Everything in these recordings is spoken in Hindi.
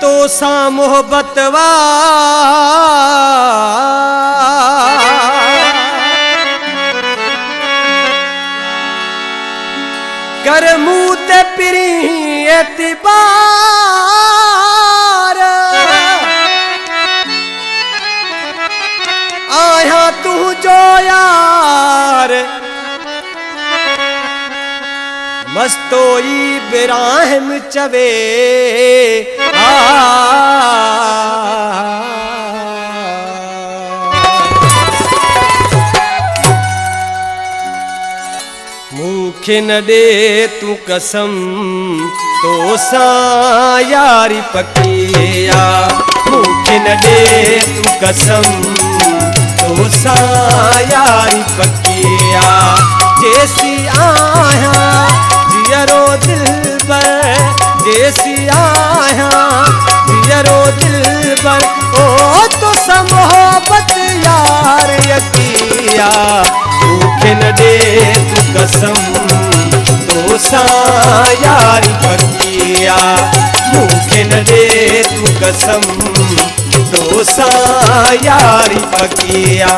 तो सा मोहब्बतवा कर मुँह ते पिरी एतबार आया तू जो यार मस्तोई बिराहम चवे मूंखे न दे तू कसम तो सा यारी पकिया मूंखे न दे तू कसम तो सा यारी पकिया जैसी आया जियरो दिल पर जैसी आया जियरो दिल पर ओ तो सा मोहब्बत यार यकिया मूंखे न दे तू कसम तो सा यारी पकिया मूंखे न दे तू कसम तो सा यारी पकिया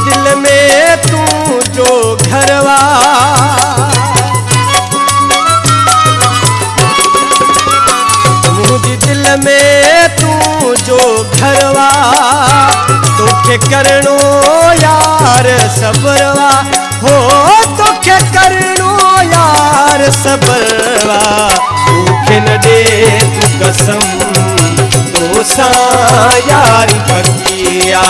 दिल में तू जो घरवा मुझे दिल में तू जो घरवा तोखे करनो यार सबरवा हो तोखे करनो यार सबरवा मूंखे न दे तू कसम तो सा यारी पकिया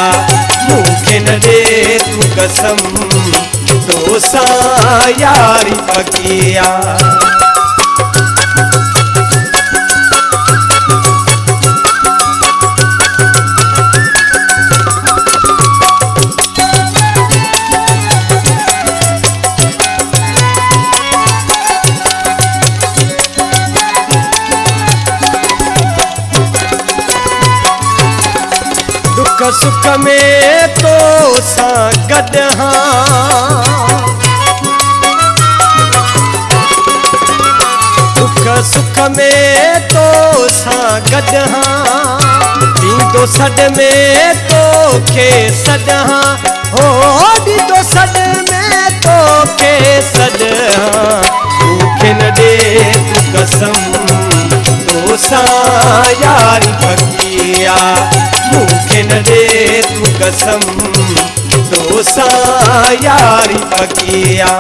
मूंखे न दे तू कसम तो सा यारी पकिया दुख सुख में तो सा गद दुख सुख में तो सा गद दीदो सड में तो के सड हो दीदो सड में तो के सड मूंखे न दे तू कसम तो सा यारी पकिया मूंखे न दे तू कसम तो सा यारी पकिया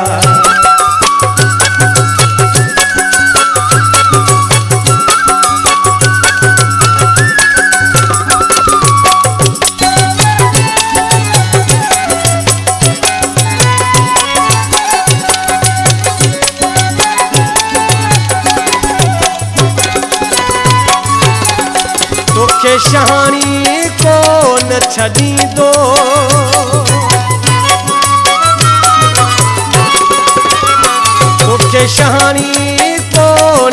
तोखे शहानी को न छदी दो तोखे शहानी को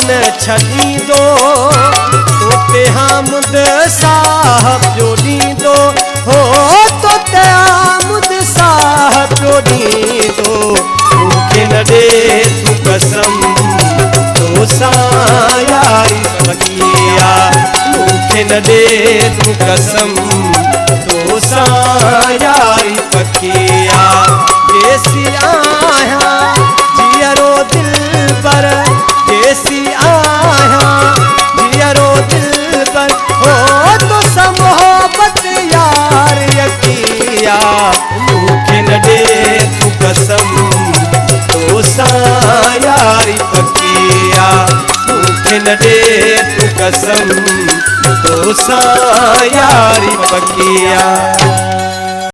न छदी दो तोते हामुद साहब जो दी दो हो तोते हामुद साहब जो दी दो मूंखे न दे तू कसम तो सा यारी पकिया मूंखे न दे तू कसम तो सा यारी पकिया जैसी आया जियरो दिल पर जैसी आया जियरो दिल पर हो तो सा मोहब्बत यार यकिया मूंखे न दे तू कसम तो सा यारी पकिया मूंखे न दे तू कसम तो सा यारी पकिया।